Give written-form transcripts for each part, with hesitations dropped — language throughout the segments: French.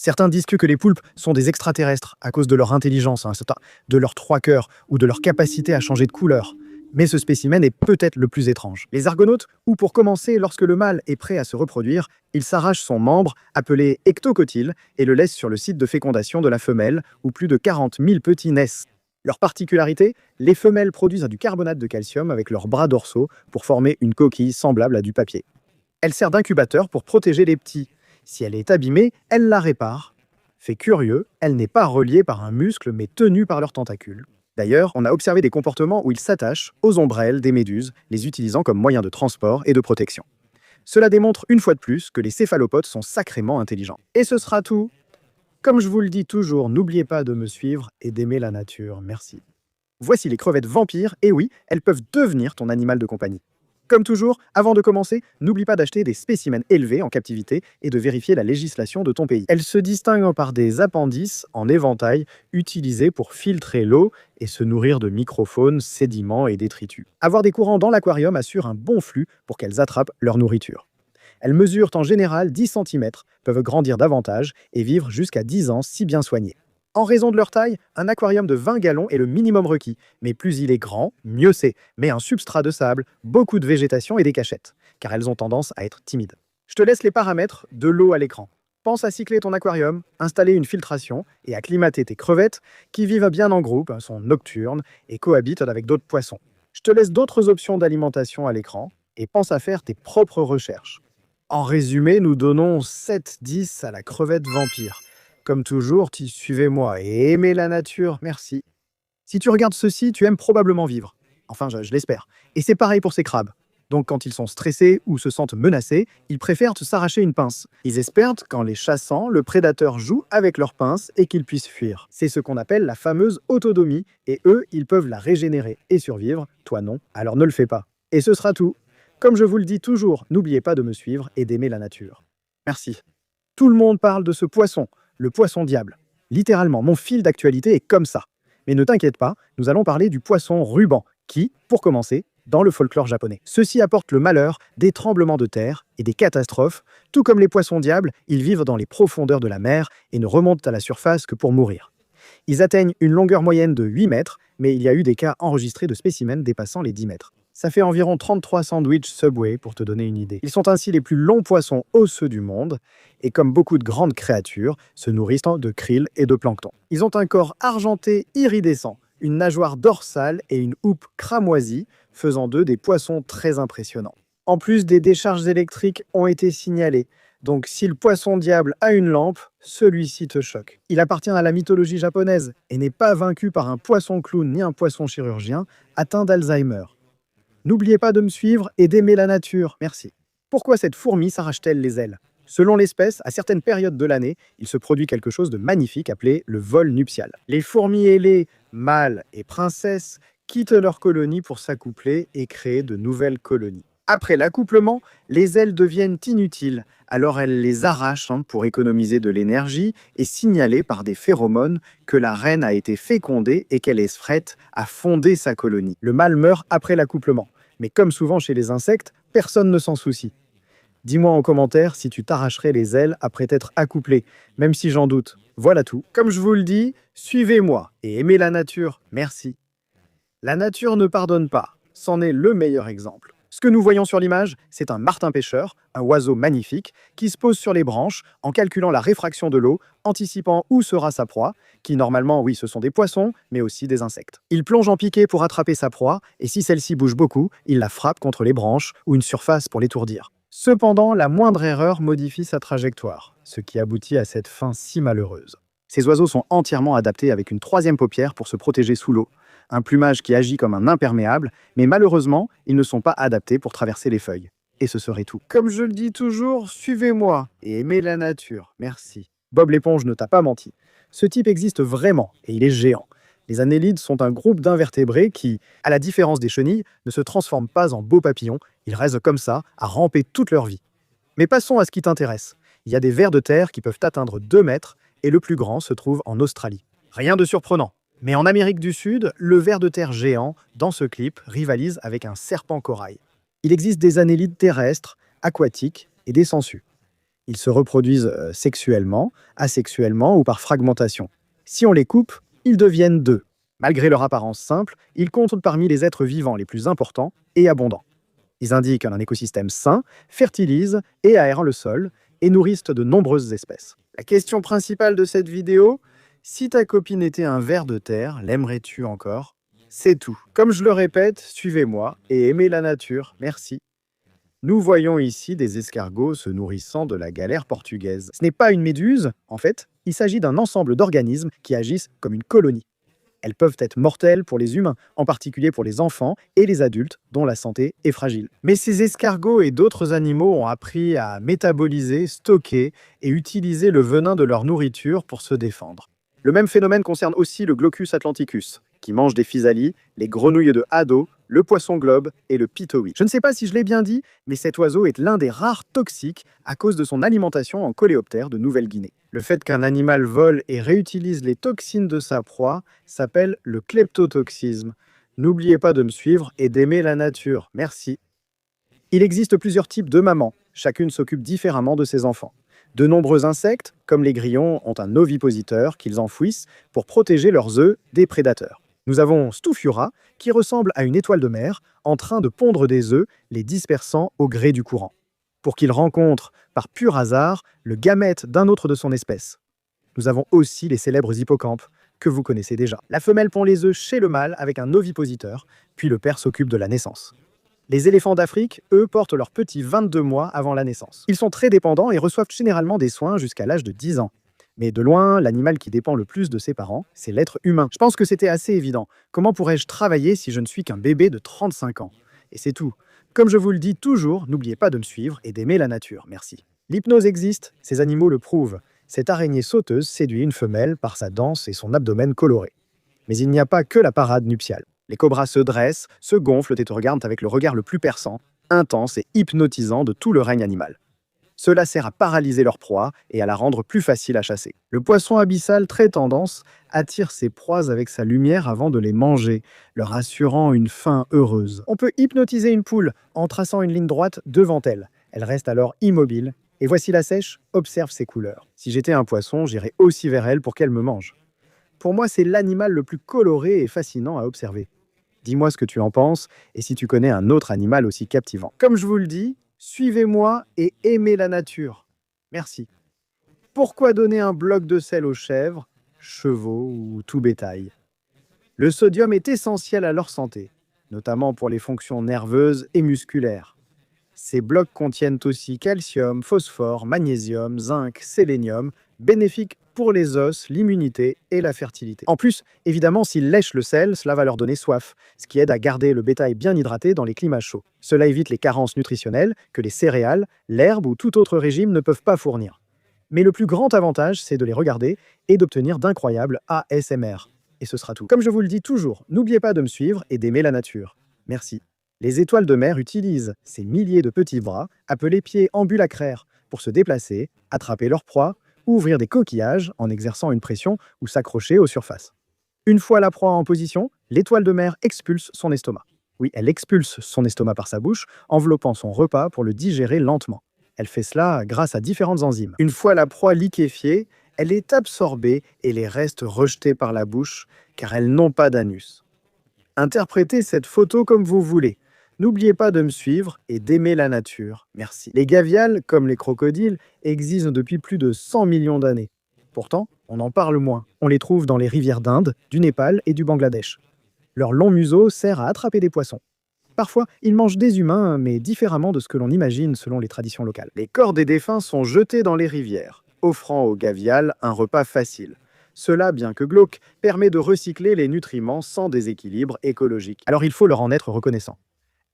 Certains disent que les poulpes sont des extraterrestres à cause de leur intelligence, de leurs trois cœurs ou de leur capacité à changer de couleur. Mais ce spécimen est peut-être le plus étrange. Les argonautes, ou pour commencer, lorsque le mâle est prêt à se reproduire, il s'arrache son membre, appelé ectocotyle, et le laisse sur le site de fécondation de la femelle, où plus de 40 000 petits naissent. Leur particularité, les femelles produisent du carbonate de calcium avec leurs bras dorsaux pour former une coquille semblable à du papier. Elle sert d'incubateur pour protéger les petits. Si elle est abîmée, elle la répare. Fait curieux, elle n'est pas reliée par un muscle mais tenue par leurs tentacules. D'ailleurs, on a observé des comportements où ils s'attachent aux ombrelles des méduses, les utilisant comme moyen de transport et de protection. Cela démontre une fois de plus que les céphalopodes sont sacrément intelligents. Et ce sera tout. Comme je vous le dis toujours, n'oubliez pas de me suivre et d'aimer la nature. Merci. Voici les crevettes vampires, et oui, elles peuvent devenir ton animal de compagnie. Comme toujours, avant de commencer, n'oublie pas d'acheter des spécimens élevés en captivité et de vérifier la législation de ton pays. Elles se distinguent par des appendices en éventail utilisés pour filtrer l'eau et se nourrir de microfaunes, sédiments et détritus. Avoir des courants dans l'aquarium assure un bon flux pour qu'elles attrapent leur nourriture. Elles mesurent en général 10 cm, peuvent grandir davantage et vivre jusqu'à 10 ans si bien soignées. En raison de leur taille, un aquarium de 20 gallons est le minimum requis, mais plus il est grand, mieux c'est. Mais un substrat de sable, beaucoup de végétation et des cachettes, car elles ont tendance à être timides. Je te laisse les paramètres de l'eau à l'écran. Pense à cycler ton aquarium, installer une filtration et acclimater tes crevettes qui vivent bien en groupe, sont nocturnes et cohabitent avec d'autres poissons. Je te laisse d'autres options d'alimentation à l'écran et pense à faire tes propres recherches. En résumé, nous donnons 7-10 à la crevette vampire. Comme toujours, suivez-moi et aimez la nature, merci. Si tu regardes ceci, tu aimes probablement vivre. Enfin, je l'espère. Et c'est pareil pour ces crabes. Donc quand ils sont stressés ou se sentent menacés, ils préfèrent s'arracher une pince. Ils espèrent qu'en les chassant, le prédateur joue avec leur pince et qu'ils puissent fuir. C'est ce qu'on appelle la fameuse autodomie, et eux, ils peuvent la régénérer et survivre, toi non, alors ne le fais pas. Et ce sera tout. Comme je vous le dis toujours, n'oubliez pas de me suivre et d'aimer la nature. Merci. Tout le monde parle de ce poisson, le poisson diable. Littéralement, mon fil d'actualité est comme ça. Mais ne t'inquiète pas, nous allons parler du poisson ruban, qui, pour commencer, dans le folklore japonais. Ceux-ci apportent le malheur, des tremblements de terre et des catastrophes. Tout comme les poissons diables, ils vivent dans les profondeurs de la mer et ne remontent à la surface que pour mourir. Ils atteignent une longueur moyenne de 8 mètres, mais il y a eu des cas enregistrés de spécimens dépassant les 10 mètres. Ça fait environ 33 sandwichs Subway pour te donner une idée. Ils sont ainsi les plus longs poissons osseux du monde et comme beaucoup de grandes créatures, se nourrissent de krill et de plancton. Ils ont un corps argenté iridescent, une nageoire dorsale et une houppe cramoisie, faisant d'eux des poissons très impressionnants. En plus, des décharges électriques ont été signalées. Donc si le poisson diable a une lampe, celui-ci te choque. Il appartient à la mythologie japonaise et n'est pas vaincu par un poisson clown ni un poisson chirurgien atteint d'Alzheimer. N'oubliez pas de me suivre et d'aimer la nature, merci. Pourquoi cette fourmi s'arrache-t-elle les ailes? Selon l'espèce, à certaines périodes de l'année, il se produit quelque chose de magnifique appelé le vol nuptial. Les fourmis ailées, mâles et princesses, quittent leur colonie pour s'accoupler et créer de nouvelles colonies. Après l'accouplement, les ailes deviennent inutiles, alors elles les arrachent pour économiser de l'énergie et signaler par des phéromones que la reine a été fécondée et qu'elle est prête à fonder sa colonie. Le mâle meurt après l'accouplement, mais comme souvent chez les insectes, personne ne s'en soucie. Dis-moi en commentaire si tu t'arracherais les ailes après t'être accouplé, même si j'en doute. Voilà tout. Comme je vous le dis, suivez-moi et aimez la nature, merci. La nature ne pardonne pas, c'en est le meilleur exemple. Ce que nous voyons sur l'image, c'est un martin-pêcheur, un oiseau magnifique, qui se pose sur les branches en calculant la réfraction de l'eau, anticipant où sera sa proie, qui normalement, oui, ce sont des poissons, mais aussi des insectes. Il plonge en piqué pour attraper sa proie, et si celle-ci bouge beaucoup, il la frappe contre les branches ou une surface pour l'étourdir. Cependant, la moindre erreur modifie sa trajectoire, ce qui aboutit à cette fin si malheureuse. Ces oiseaux sont entièrement adaptés avec une troisième paupière pour se protéger sous l'eau, un plumage qui agit comme un imperméable, mais malheureusement, ils ne sont pas adaptés pour traverser les feuilles. Et ce serait tout. Comme je le dis toujours, suivez-moi et aimez la nature. Merci. Bob l'éponge ne t'a pas menti. Ce type existe vraiment et il est géant. Les annélides sont un groupe d'invertébrés qui, à la différence des chenilles, ne se transforment pas en beaux papillons. Ils restent comme ça, à ramper toute leur vie. Mais passons à ce qui t'intéresse. Il y a des vers de terre qui peuvent atteindre 2 mètres et le plus grand se trouve en Australie. Rien de surprenant. Mais en Amérique du Sud, le ver de terre géant, dans ce clip, rivalise avec un serpent corail. Il existe des annélides terrestres, aquatiques et des sangsues. Ils se reproduisent sexuellement, asexuellement ou par fragmentation. Si on les coupe, ils deviennent deux. Malgré leur apparence simple, ils comptent parmi les êtres vivants les plus importants et abondants. Ils indiquent un écosystème sain, fertilisent et aèrent le sol et nourrissent de nombreuses espèces. La question principale de cette vidéo, si ta copine était un ver de terre, l'aimerais-tu encore? C'est tout. Comme je le répète, suivez-moi et aimez la nature. Merci. Nous voyons ici des escargots se nourrissant de la galère portugaise. Ce n'est pas une méduse, en fait, il s'agit d'un ensemble d'organismes qui agissent comme une colonie. Elles peuvent être mortelles pour les humains, en particulier pour les enfants et les adultes dont la santé est fragile. Mais ces escargots et d'autres animaux ont appris à métaboliser, stocker et utiliser le venin de leur nourriture pour se défendre. Le même phénomène concerne aussi le Glaucus atlanticus, qui mange des physalies, les grenouilles de Haddo, le poisson globe et le pitohui. Je ne sais pas si je l'ai bien dit, mais cet oiseau est l'un des rares toxiques à cause de son alimentation en coléoptère de Nouvelle-Guinée. Le fait qu'un animal vole et réutilise les toxines de sa proie s'appelle le kleptotoxisme. N'oubliez pas de me suivre et d'aimer la nature. Merci. Il existe plusieurs types de mamans. Chacune s'occupe différemment de ses enfants. De nombreux insectes, comme les grillons, ont un ovipositeur qu'ils enfouissent pour protéger leurs œufs des prédateurs. Nous avons Stoufiura, qui ressemble à une étoile de mer, en train de pondre des œufs, les dispersant au gré du courant, pour qu'il rencontre, par pur hasard, le gamète d'un autre de son espèce. Nous avons aussi les célèbres hippocampes, que vous connaissez déjà. La femelle pond les œufs chez le mâle avec un ovipositeur, puis le père s'occupe de la naissance. Les éléphants d'Afrique, eux, portent leurs petits 22 mois avant la naissance. Ils sont très dépendants et reçoivent généralement des soins jusqu'à l'âge de 10 ans. Mais de loin, l'animal qui dépend le plus de ses parents, c'est l'être humain. Je pense que c'était assez évident. Comment pourrais-je travailler si je ne suis qu'un bébé de 35 ans? Et c'est tout. Comme je vous le dis toujours, n'oubliez pas de me suivre et d'aimer la nature. Merci. L'hypnose existe, ces animaux le prouvent. Cette araignée sauteuse séduit une femelle par sa danse et son abdomen coloré. Mais il n'y a pas que la parade nuptiale. Les cobras se dressent, se gonflent et te regardent avec le regard le plus perçant, intense et hypnotisant de tout le règne animal. Cela sert à paralyser leur proie et à la rendre plus facile à chasser. Le poisson abyssal, très tendance, attire ses proies avec sa lumière avant de les manger, leur assurant une faim heureuse. On peut hypnotiser une poule en traçant une ligne droite devant elle. Elle reste alors immobile. Et voici la sèche, observe ses couleurs. Si j'étais un poisson, j'irais aussi vers elle pour qu'elle me mange. Pour moi, c'est l'animal le plus coloré et fascinant à observer. Dis-moi ce que tu en penses et si tu connais un autre animal aussi captivant. Comme je vous le dis, suivez-moi et aimez la nature. Merci. Pourquoi donner un bloc de sel aux chèvres, chevaux ou tout bétail? Le sodium est essentiel à leur santé, notamment pour les fonctions nerveuses et musculaires. Ces blocs contiennent aussi calcium, phosphore, magnésium, zinc, sélénium, bénéfiques pour les os, l'immunité et la fertilité. En plus, évidemment, s'ils lèchent le sel, cela va leur donner soif, ce qui aide à garder le bétail bien hydraté dans les climats chauds. Cela évite les carences nutritionnelles que les céréales, l'herbe ou tout autre régime ne peuvent pas fournir. Mais le plus grand avantage, c'est de les regarder et d'obtenir d'incroyables ASMR. Et ce sera tout. Comme je vous le dis toujours, n'oubliez pas de me suivre et d'aimer la nature. Merci. Les étoiles de mer utilisent ces milliers de petits bras, appelés pieds ambulacraires, pour se déplacer, attraper leur proie, ou ouvrir des coquillages en exerçant une pression ou s'accrocher aux surfaces. Une fois la proie en position, l'étoile de mer expulse son estomac. Oui, elle expulse son estomac par sa bouche, enveloppant son repas pour le digérer lentement. Elle fait cela grâce à différentes enzymes. Une fois la proie liquéfiée, elle est absorbée et les restes rejetés par la bouche, car elles n'ont pas d'anus. Interprétez cette photo comme vous voulez. N'oubliez pas de me suivre et d'aimer la nature. Merci. Les gavials, comme les crocodiles, existent depuis plus de 100 millions d'années. Pourtant, on en parle moins. On les trouve dans les rivières d'Inde, du Népal et du Bangladesh. Leur long museau sert à attraper des poissons. Parfois, ils mangent des humains, mais différemment de ce que l'on imagine selon les traditions locales. Les corps des défunts sont jetés dans les rivières, offrant aux gavials un repas facile. Cela, bien que glauque, permet de recycler les nutriments sans déséquilibre écologique. Alors il faut leur en être reconnaissant.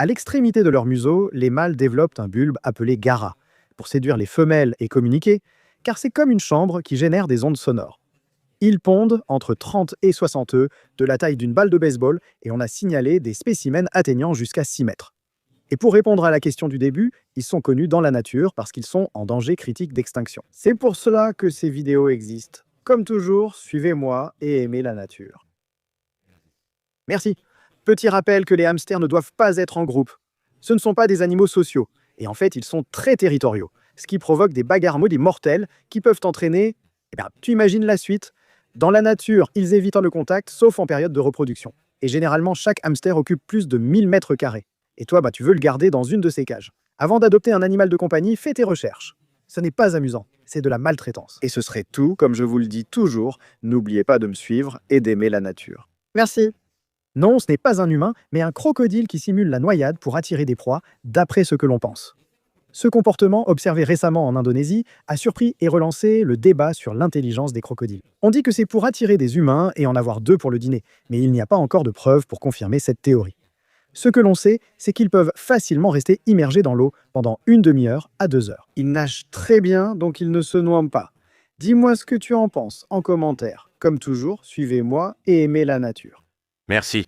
À l'extrémité de leur museau, les mâles développent un bulbe appelé gara, pour séduire les femelles et communiquer, car c'est comme une chambre qui génère des ondes sonores. Ils pondent entre 30 et 60 œufs, de la taille d'une balle de baseball, et on a signalé des spécimens atteignant jusqu'à 6 mètres. Et pour répondre à la question du début, ils sont connus dans la nature parce qu'ils sont en danger critique d'extinction. C'est pour cela que ces vidéos existent. Comme toujours, suivez-moi et aimez la nature. Merci. Petit rappel que les hamsters ne doivent pas être en groupe. Ce ne sont pas des animaux sociaux, et en fait, ils sont très territoriaux. ce qui provoque des bagarres maudits mortelles qui peuvent entraîner... tu imagines la suite. Dans la nature, ils évitent le contact, sauf en période de reproduction. Et généralement, chaque hamster occupe plus de 1000 mètres carrés. Et toi, tu veux le garder dans une de ces cages. Avant d'adopter un animal de compagnie, fais tes recherches. Ce n'est pas amusant, c'est de la maltraitance. Et ce serait tout, comme je vous le dis toujours, n'oubliez pas de me suivre et d'aimer la nature. Merci. Non, ce n'est pas un humain, mais un crocodile qui simule la noyade pour attirer des proies, d'après ce que l'on pense. Ce comportement, observé récemment en Indonésie, a surpris et relancé le débat sur l'intelligence des crocodiles. On dit que c'est pour attirer des humains et en avoir 2 pour le dîner, mais il n'y a pas encore de preuves pour confirmer cette théorie. Ce que l'on sait, c'est qu'ils peuvent facilement rester immergés dans l'eau pendant une demi-heure à 2 heures. Ils nagent très bien, donc ils ne se noient pas. Dis-moi ce que tu en penses en commentaire. Comme toujours, suivez-moi et aimez la nature. Merci.